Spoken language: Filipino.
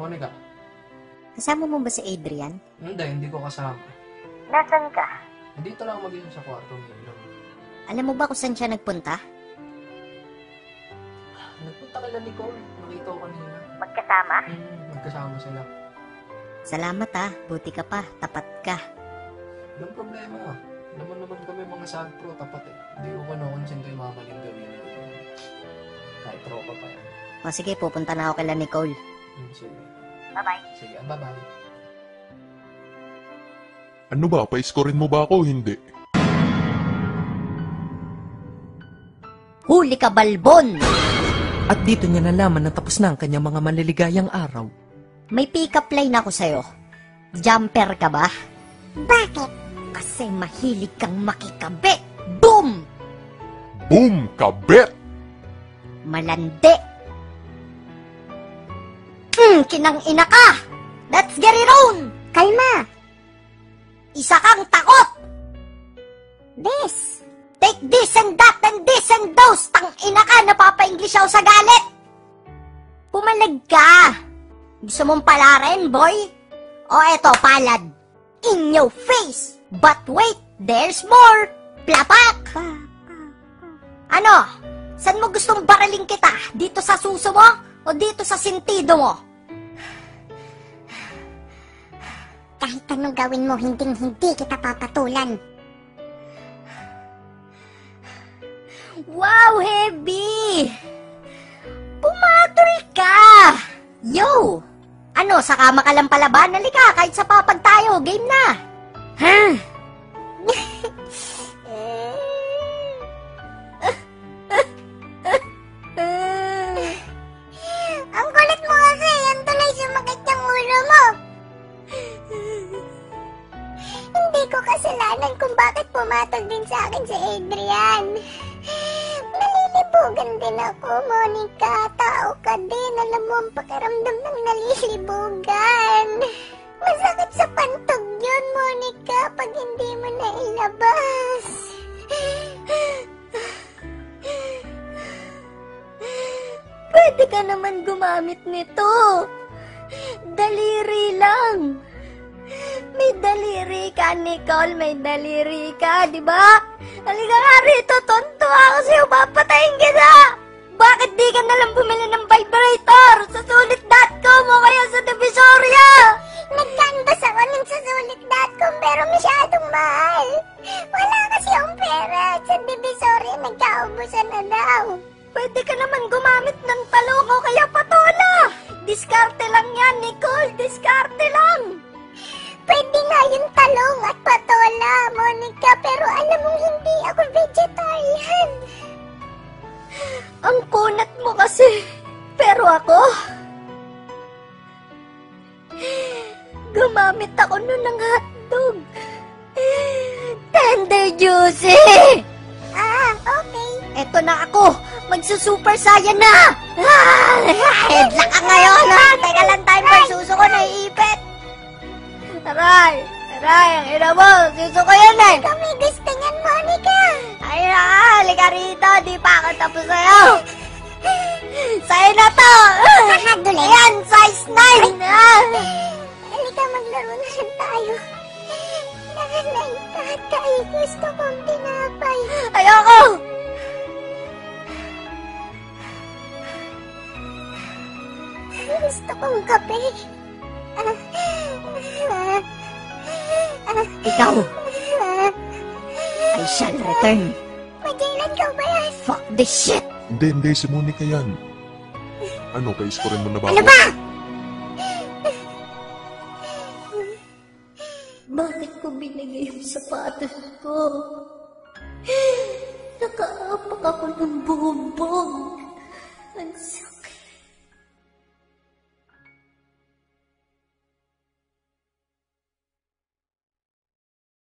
Monica. Kasama mo ba si Adrian? Hindi ko kasama. Nasaan ka? Dito lang mag-inom sa kwarto niya. Alam mo ba kung saan siya nagpunta? Nagpunta kila Nicole. Nakita ko kanina. Magkasama? Magkasama sila. Salamat buti ka pa, tapat ka. Walang problema. Naman kami mga sad pro, tapat eh. Hindi ko kinokonsinto yung mga maling gawin niya. Kahit tropa pa yan. O sige, pupunta na ako kila Nicole. Sige. Bye-bye. Sige, bye-bye. Ano ba? Pa-scorein mo ba ako? Hindi. Huli ka, balbon! At dito niya nalaman na tapos na ang kanyang mga maliligayang araw. May pick-up line ako sa'yo. Jumper ka ba? Bakit? Kasi mahilig kang makikabit. Boom! Boom! Kabet! Malandi. Kinang ina ka! Let's get it on! Kalma! Isa kang takot! This! Take this and that and this and those! Tang ina ka! Napapa-English ako sa galit! Pumalag ka! Gusto mong palarin, boy? O eto, palad. In your face! But wait, there's more! Plapak! Ano? Saan mo gustong baraling kita? Dito sa suso mo? O dito sa sintido mo? Kahit anong gawin mo, hindi kita papatulan. Wow, heavy! Pumatol ka! Yo! Ano, sa kama ka lang palaban? Halika, kahit sa papag tayo, game na! Ha? Ang kulit mo kasi, yan tuloy sumakit yung ulo mo. Hindi ko kasalanan kung bakit pumatol din sa akin si Adrian. Nalilibugan din ako, Monica. Tao ka din. Alam mo ang pakiramdam ng nalilibugan. Masakit sa pantog yun, Monica, pag hindi mo na ilabas. Pwede ka naman gumamit nito. Daliri lang. May daliri ka, Nicole. May daliri ka, di ba? Halika nga rito, tonto ako sa'yo. Papatayin kita. Bakit di ka nalang bumili ng vibrator sa sulit.com o kaya sa Divisoria? Nagkanvas ako ng sa sulit.com pero masyadong mahal. Wala kasi akong pera at sa Divisoria nagkaubusan na daw. Pwede ka naman gumamit ng talong o kaya patola. Diskarte lang yan, Nicole. Diskarte lang. Pwede nga yung talong at patola, Monica, pero alam mong hindi ako vegetarian. Ang kunat mo kasi. Pero ako, gumamit ako nun ng hotdog. Tender juicy. Okay. Eto na ako. Magsusuper saiyan na. Headlock ka ngayon, ha? Teka lang tayo pa. Suso ko naiipit. Aray, ang ina mo. Suso ko yan eh. Kami gusto niyan, Monica. Ay na, halika rito. Di pa ako tapos sa'yo. Sa'yo na to. Nakadulay. Ayan, size 9. Halika, maglaro na rin tayo. Tatay, gusto kong tinapay. Ayoko. Gusto kong kape. Ikaw, I shall return. Magellan ka ba yan? Fuck this shit. Hindi, si Monica yan. Ano, pa-scorein mo na ba ako? Ano ba? Bakit ko binigay yung sapatos ko? Nakaapak ako ng bumbong. Ang sakit.